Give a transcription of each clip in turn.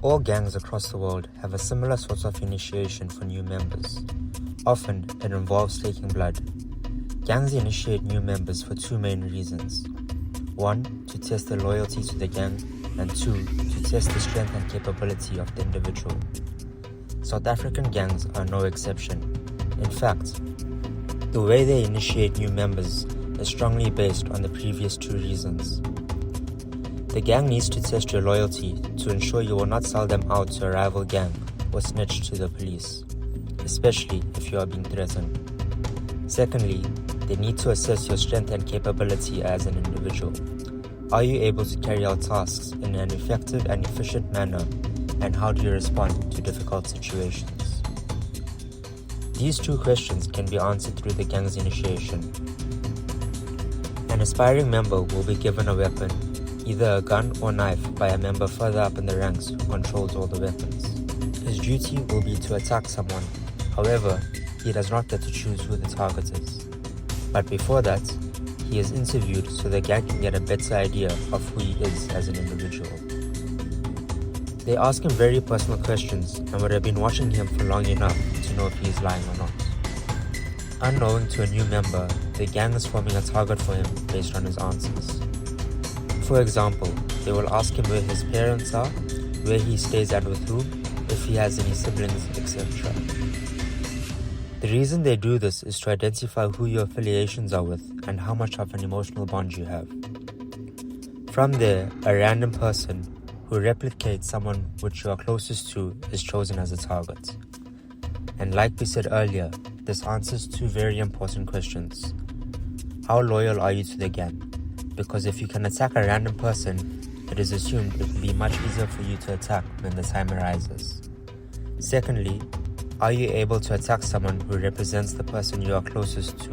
All gangs across the world have a similar sort of initiation for new members. Often, it involves taking blood. Gangs initiate new members for two main reasons. 1. To test their loyalty to the gang, and 2. To test the strength and capability of the individual. South African gangs are no exception. In fact, the way they initiate new members is strongly based on the previous two reasons. The gang needs to test your loyalty to ensure you will not sell them out to a rival gang or snitch to the police, especially if you are being threatened. Secondly, they need to assess your strength and capability as an individual. Are you able to carry out tasks in an effective and efficient manner, and how do you respond to difficult situations? These two questions can be answered through the gang's initiation. An aspiring member will be given a weapon, either a gun or knife, by a member further up in the ranks who controls all the weapons. His duty will be to attack someone. However, he does not get to choose who the target is. But before that, he is interviewed so the gang can get a better idea of who he is as an individual. They ask him very personal questions and would have been watching him for long enough to know if he is lying or not. Unknowing to a new member, the gang is forming a target for him based on his answers. For example, they will ask him where his parents are, where he stays and with whom, if he has any siblings, etc. The reason they do this is to identify who your affiliations are with and how much of an emotional bond you have. From there, a random person who replicates someone which you are closest to is chosen as a target. And like we said earlier, this answers two very important questions. How loyal are you to the gang? Because if you can attack a random person, it is assumed it will be much easier for you to attack when the time arises. Secondly, are you able to attack someone who represents the person you are closest to?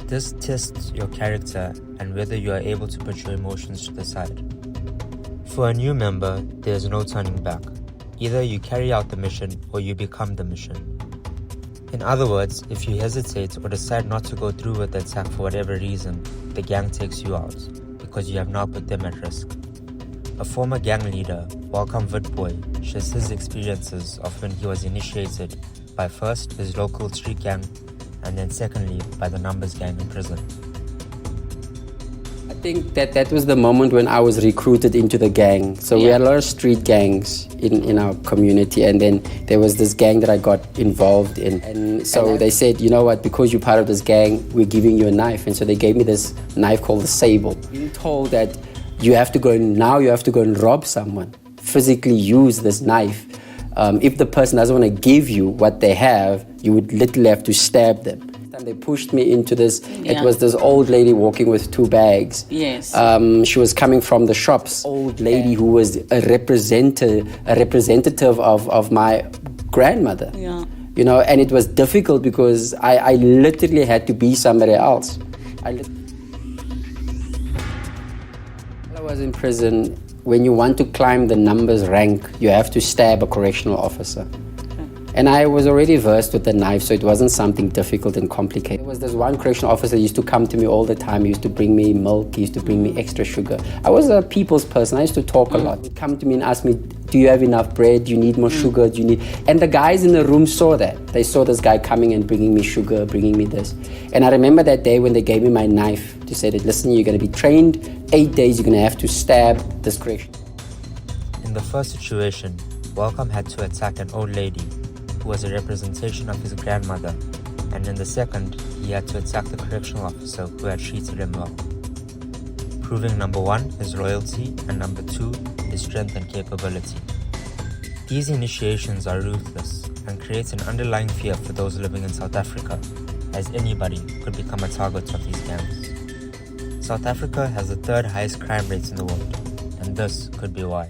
This tests your character and whether you are able to put your emotions to the side. For a new member, there is no turning back. Either you carry out the mission or you become the mission. In other words, if you hesitate or decide not to go through with the attack for whatever reason, the gang takes you out, because you have now put them at risk. A former gang leader, Welcome Witboy, shares his experiences of when he was initiated by first his local street gang, and then secondly by the numbers gang in prison. I think that was the moment when I was recruited into the gang. So we had a lot of street gangs in our community, and then there was this gang that I got involved in. And so they said, you know what, because you're part of this gang, we're giving you a knife. And so they gave me this knife called the Sable. Being told that you have to go and rob someone, physically use this knife. If the person doesn't want to give you what they have, you would literally have to stab them. And they pushed me into this. It was this old lady walking with two bags. Yes. She was coming from the shops. Old lady who was a representative of my grandmother. Yeah. You know, and it was difficult because I literally had to be somebody else. I was in prison. When you want to climb the numbers rank, you have to stab a correctional officer. And I was already versed with the knife, so it wasn't something difficult and complicated. There was this one correctional officer who used to come to me all the time. He used to bring me milk, he used to bring me extra sugar. I was a people's person. I used to talk a lot. He'd come to me and ask me, do you have enough bread? Do you need more sugar? Do you need... And the guys in the room saw that. They saw this guy coming and bringing me sugar, bringing me this. And I remember that day when they gave me my knife to say that, listen, you're going to be trained 8 days, you're going to have to stab this correction. In the first situation, Welcome had to attack an old lady who was a representation of his grandmother, and in the second, he had to attack the correctional officer who had treated him well, proving number 1, his loyalty, and number 2, his strength and capability. These initiations are ruthless and create an underlying fear for those living in South Africa, as anybody could become a target of these gangs. South Africa has the 3rd highest crime rates in the world, and this could be why.